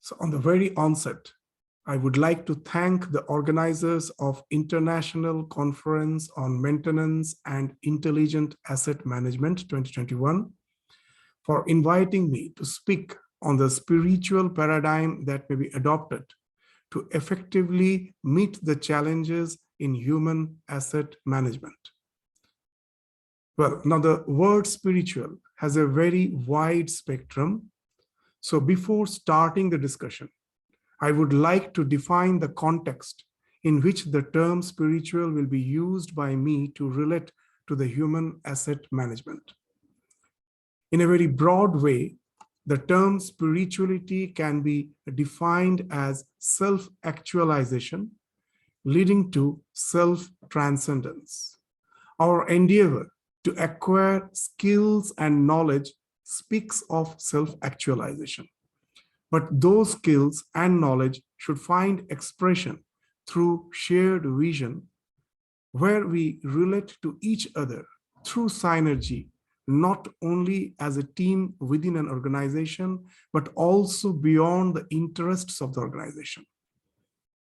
So on the very onset, I would like to thank the organizers of International Conference on Maintenance and Intelligent Asset Management 2021 for inviting me to speak on the spiritual paradigm that may be adopted to effectively meet the challenges in human asset management. Well, now the word spiritual has a very wide spectrum. So before starting the discussion, I would like to define the context in which the term spiritual will be used by me to relate to the human asset management. In a very broad way, the term spirituality can be defined as self-actualization, leading to self-transcendence. Our endeavor to acquire skills and knowledge speaks of self-actualization. But those skills and knowledge should find expression through shared vision, where we relate to each other through synergy, not only as a team within an organization, but also beyond the interests of the organization.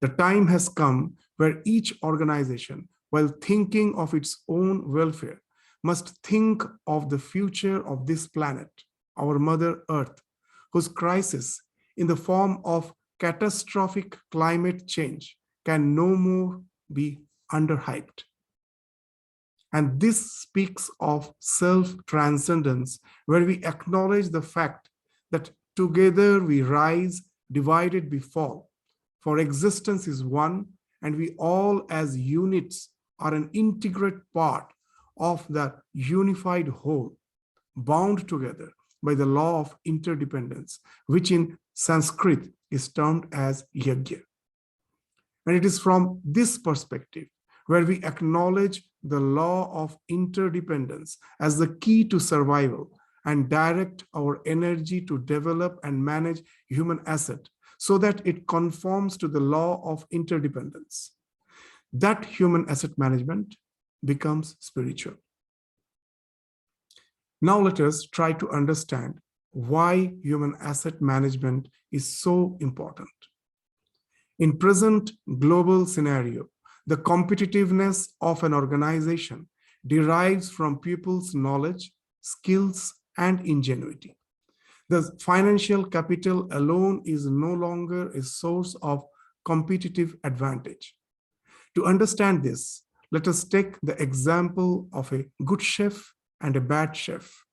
The time has come where each organization, while thinking of its own welfare, must think of the future of this planet, our Mother Earth, whose crisis in the form of catastrophic climate change can no more be underhyped. And this speaks of self-transcendence, where we acknowledge the fact that together we rise, divided we fall. For existence is one, and we all as units are an integrate part of the unified whole, bound together by the law of interdependence, which in Sanskrit is termed as yajna. And it is from this perspective where we acknowledge the law of interdependence as the key to survival and direct our energy to develop and manage human asset so that it conforms to the law of interdependence. That human asset management becomes spiritual. Now let us try to understand why human asset management is so important. In present global scenario, the competitiveness of an organization derives from people's knowledge, skills, and ingenuity. The financial capital alone is no longer a source of competitive advantage. To understand this, let us take the example of a good chef and a bad chef.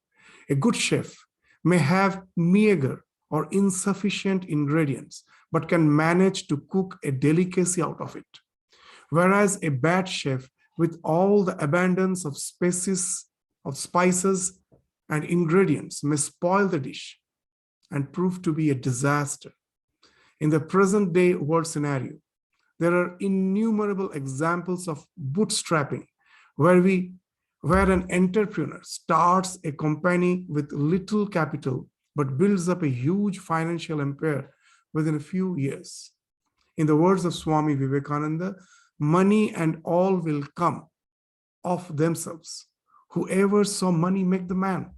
A good chef may have meager or insufficient ingredients, but can manage to cook a delicacy out of it. Whereas a bad chef, with all the abundance of spices and ingredients, may spoil the dish and prove to be a disaster. In the present day world scenario, there are innumerable examples of bootstrapping, where an entrepreneur starts a company with little capital, but builds up a huge financial empire within a few years. In the words of Swami Vivekananda, money and all will come of themselves. Whoever saw money make the man,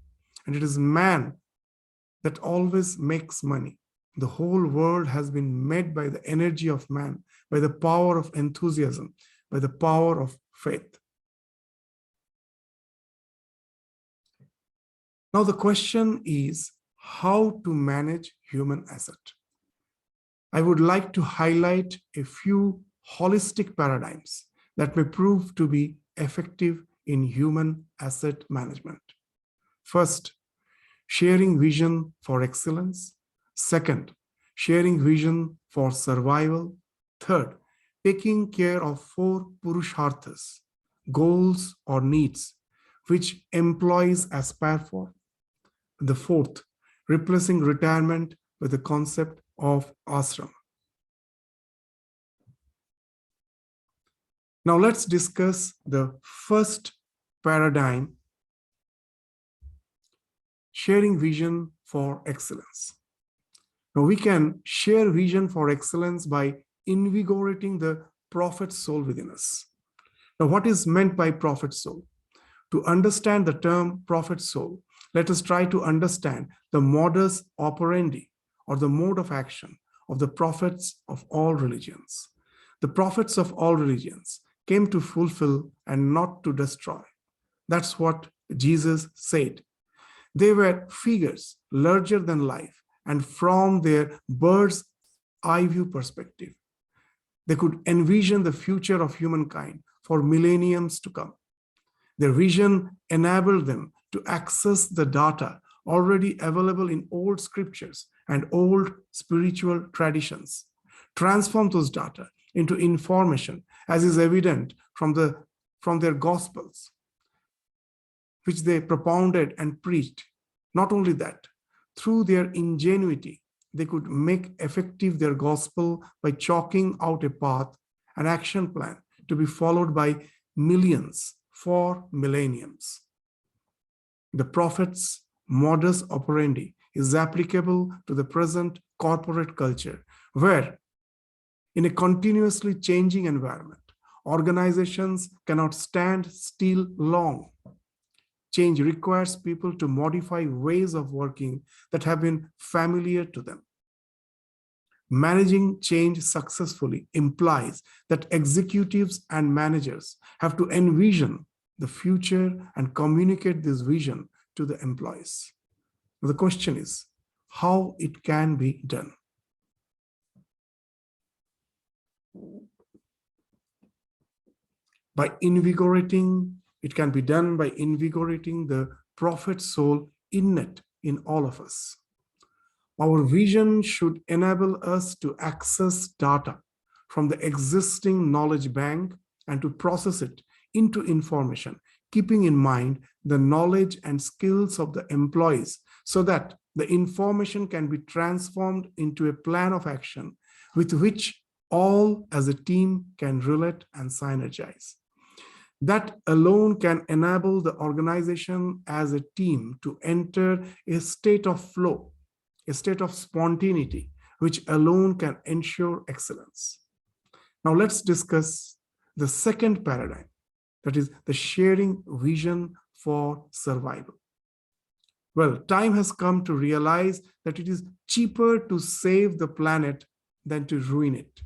and it is man that always makes money. The whole world has been made by the energy of man, by the power of enthusiasm, by the power of faith. Now the question is how to manage human asset. I would like to highlight a few holistic paradigms that may prove to be effective in human asset management. First, sharing vision for excellence. Second, sharing vision for survival. Third, taking care of four Purusharthas, goals or needs, which employees aspire for. The fourth, replacing retirement with the concept of ashram. Now let's discuss the first paradigm, sharing vision for excellence. Now we can share vision for excellence by invigorating the prophet soul within us. Now what is meant by prophet soul? To understand the term prophet soul, let us try to understand the modus operandi or the mode of action of the prophets of all religions. The prophets of all religions came to fulfill and not to destroy. That's what Jesus said. They were figures larger than life, and from their bird's eye view perspective, they could envision the future of humankind for millenniums to come. Their vision enabled them to access the data already available in old scriptures and old spiritual traditions, transform those data into information, as is evident from their gospels, which they propounded and preached. Not only that, through their ingenuity, they could make effective their gospel by chalking out a path, an action plan to be followed by millions for millenniums. The prophet's modus operandi is applicable to the present corporate culture, where, in a continuously changing environment, organizations cannot stand still long. Change requires people to modify ways of working that have been familiar to them. Managing change successfully implies that executives and managers have to envision the future and communicate this vision to the employees. The question is how it can be done. It can be done by invigorating the prophet soul innate in all of us. Our vision should enable us to access data from the existing knowledge bank and to process it into information, keeping in mind the knowledge and skills of the employees so that the information can be transformed into a plan of action with which all as a team can relate and synergize. That alone can enable the organization as a team to enter a state of flow, a state of spontaneity, which alone can ensure excellence. Now let's discuss the second paradigm, that is the sharing vision for survival. Well, time has come to realize that it is cheaper to save the planet than to ruin it.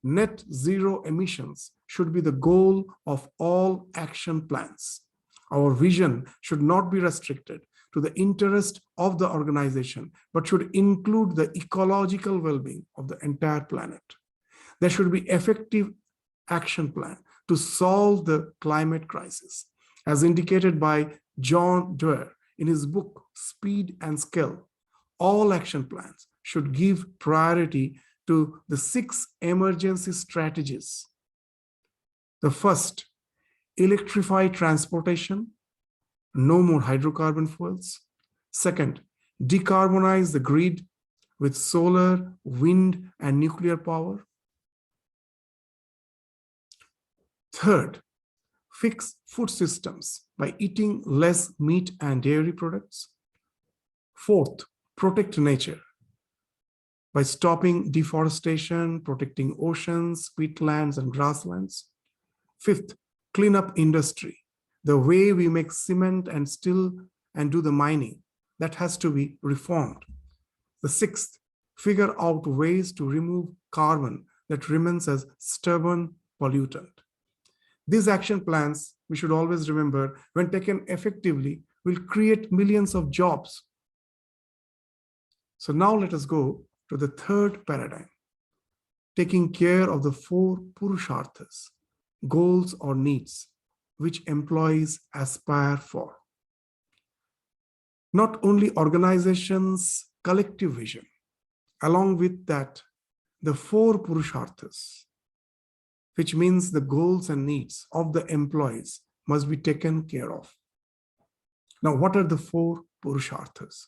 Net zero emissions should be the goal of all action plans. Our vision should not be restricted to the interest of the organization, but should include the ecological well-being of the entire planet. There should be effective action plan to solve the climate crisis, as indicated by John Dwyer in his book, Speed and Scale. All action plans should give priority to the 6 emergency strategies. The first, electrify transportation, no more hydrocarbon fuels. Second, decarbonize the grid with solar, wind, and nuclear power. Third, fix food systems by eating less meat and dairy products. Fourth, protect nature by stopping deforestation, protecting oceans, peatlands, and grasslands. Fifth, clean up industry. The way we make cement and steel and do the mining, that has to be reformed. The sixth, figure out ways to remove carbon that remains as stubborn pollutant. These action plans, we should always remember, when taken effectively, will create millions of jobs. So now let us go to the third paradigm, taking care of the 4 Purusharthas, goals or needs, which employees aspire for. Not only organizations' collective vision, along with that, the 4 Purusharthas, which means the goals and needs of the employees, must be taken care of. Now, what are the 4 Purusharthas?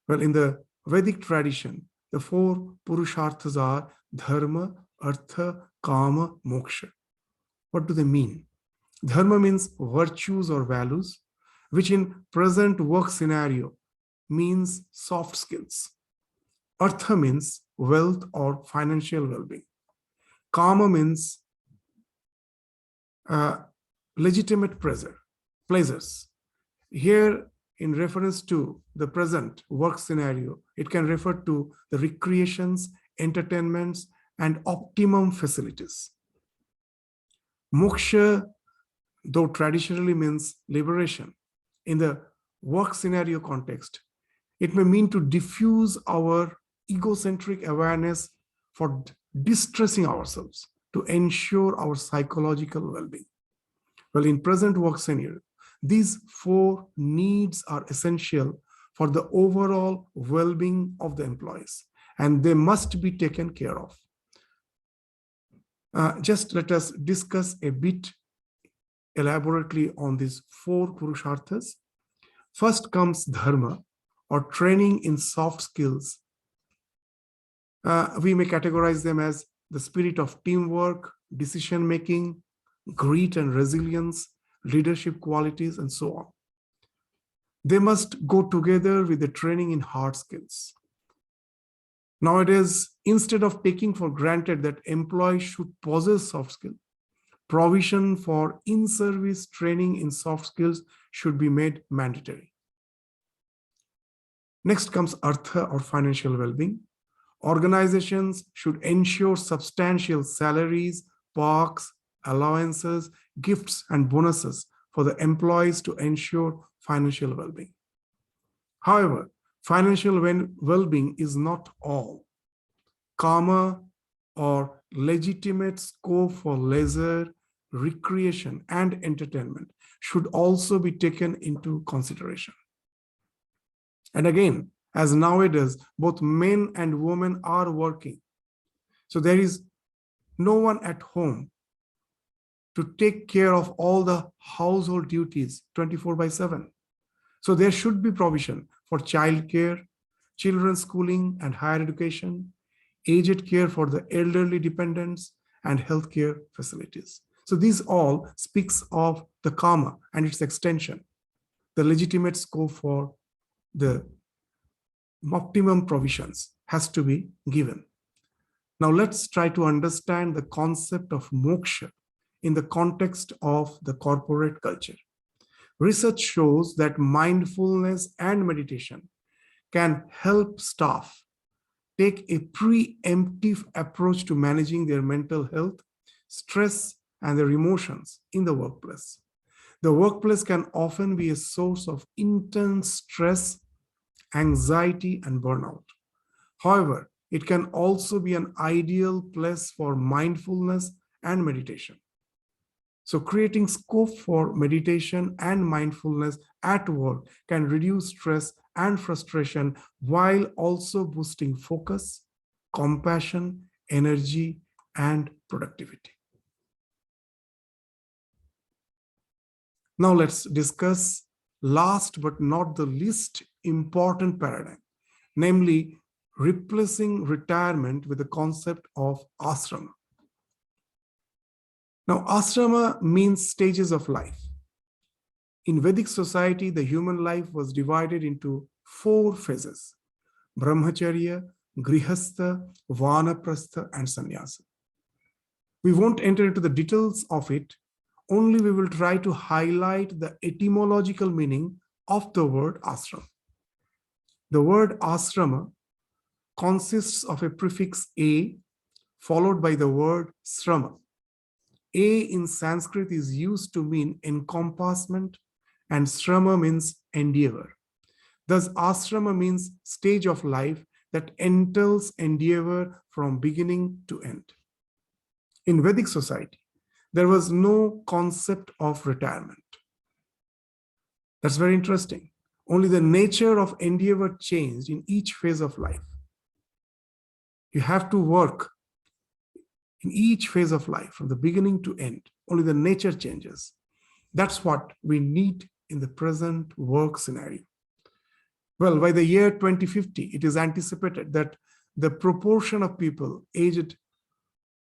Well, in the Vedic tradition, the 4 Purusharthas are Dharma, Artha, Kama, Moksha. What do they mean? Dharma means virtues or values, which in present work scenario means soft skills. Artha means wealth or financial well-being. Kama means legitimate pleasures. Here in reference to the present work scenario, it can refer to the recreations, entertainments, and optimum facilities. Moksha, though traditionally means liberation, in the work scenario context, it may mean to diffuse our egocentric awareness for distressing ourselves to ensure our psychological well-being. Well, in present work scenario, these four needs are essential for the overall well-being of the employees, and they must be taken care of. Just let us discuss a bit elaborately on these four Purusharthas. First comes dharma, or training in soft skills. We may categorize them as the spirit of teamwork, decision-making, grit and resilience, leadership qualities, and so on. They must go together with the training in hard skills. Nowadays, instead of taking for granted that employees should possess soft skills, provision for in-service training in soft skills should be made mandatory. Next comes artha, or financial well-being. Organizations should ensure substantial salaries, perks, allowances, gifts, and bonuses for the employees to ensure financial well-being. However, financial well-being is not all. Karma, or legitimate scope for leisure, recreation, and entertainment should also be taken into consideration. And again, as nowadays, both men and women are working, so there is no one at home to take care of all the household duties 24/7. So there should be provision for childcare, children's schooling and higher education, aged care for the elderly dependents, and healthcare facilities. So these all speaks of the karma and its extension, the legitimate scope for the optimum provisions has to be given. Now let's try to understand the concept of moksha in the context of the corporate culture. Research shows that mindfulness and meditation can help staff take a preemptive approach to managing their mental health, stress, and their emotions in the workplace. The workplace can often be a source of intense stress, anxiety, and burnout. However, it can also be an ideal place for mindfulness and meditation. So creating scope for meditation and mindfulness at work can reduce stress and frustration while also boosting focus, compassion, energy, and productivity. Now let's discuss last but not the least important paradigm, namely replacing retirement with the concept of ashrama. Now, ashrama means stages of life. In Vedic society, the human life was divided into 4 phases: brahmacharya, grihastha, vanaprastha, and sannyasa. We won't enter into the details of it, only we will try to highlight the etymological meaning of the word ashram. The word ashrama consists of a prefix a followed by the word srama. A in Sanskrit is used to mean encompassment, and srama means endeavor. Thus, ashrama means stage of life that entails endeavor from beginning to end. In Vedic society, there was no concept of retirement. That's very interesting. Only the nature of endeavor changed in each phase of life. You have to work in each phase of life from the beginning to end. Only the nature changes. That's what we need in the present work scenario. Well, by the year 2050, it is anticipated that the proportion of people aged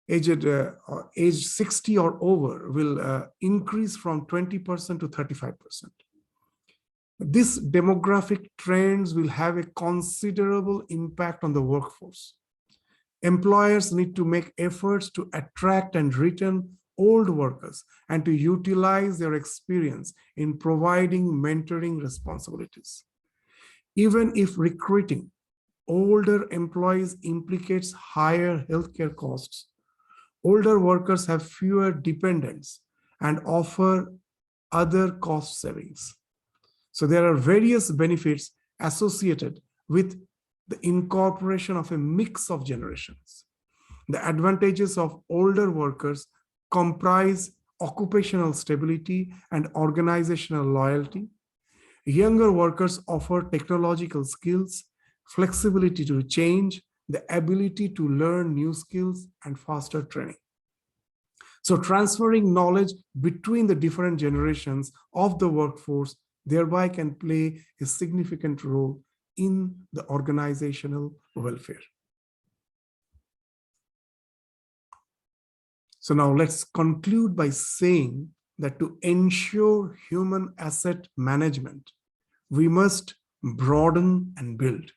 60 or over will increase from 20% to 35%. These demographic trends will have a considerable impact on the workforce. Employers need to make efforts to attract and retain old workers and to utilize their experience in providing mentoring responsibilities. Even if recruiting older employees implicates higher healthcare costs, older workers have fewer dependents and offer other cost savings. So there are various benefits associated with the incorporation of a mix of generations. The advantages of older workers comprise occupational stability and organizational loyalty. Younger workers offer technological skills, flexibility to change, the ability to learn new skills, and faster training. So transferring knowledge between the different generations of the workforce thereby can play a significant role in the organizational welfare. So now let's conclude by saying that to ensure human asset management, we must broaden and build.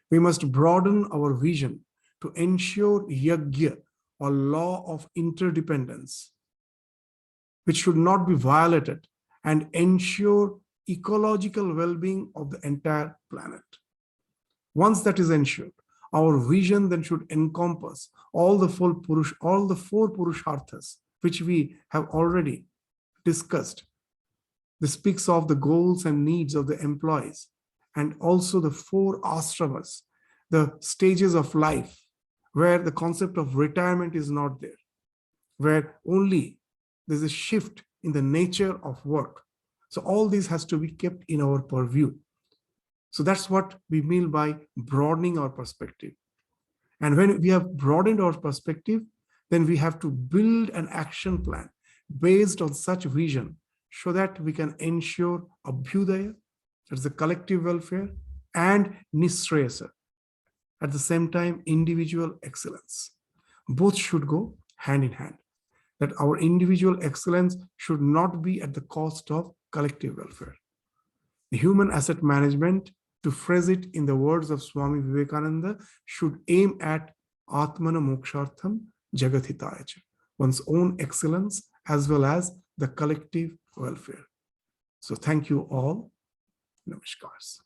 We must broaden our vision to ensure yagya, or law of interdependence, which should not be violated, and ensure ecological well-being of the entire planet. Once that is ensured, our vision then should encompass all the four Purusharthas, which we have already discussed. This speaks of the goals and needs of the employees, and also the 4 ashramas, the stages of life, where the concept of retirement is not there, where only there's a shift in the nature of work. So all this has to be kept in our purview. So that's what we mean by broadening our perspective. And when we have broadened our perspective, then we have to build an action plan based on such vision so that we can ensure abhyudaya, that's the collective welfare, and nishreyasa, at the same time individual excellence. Both should go hand in hand, that our individual excellence should not be at the cost of collective welfare. The human asset management, to phrase it in the words of Swami Vivekananda, should aim at Atmana Mokshartham Jagathitaya, one's own excellence as well as the collective welfare. So thank you all. Namaskars.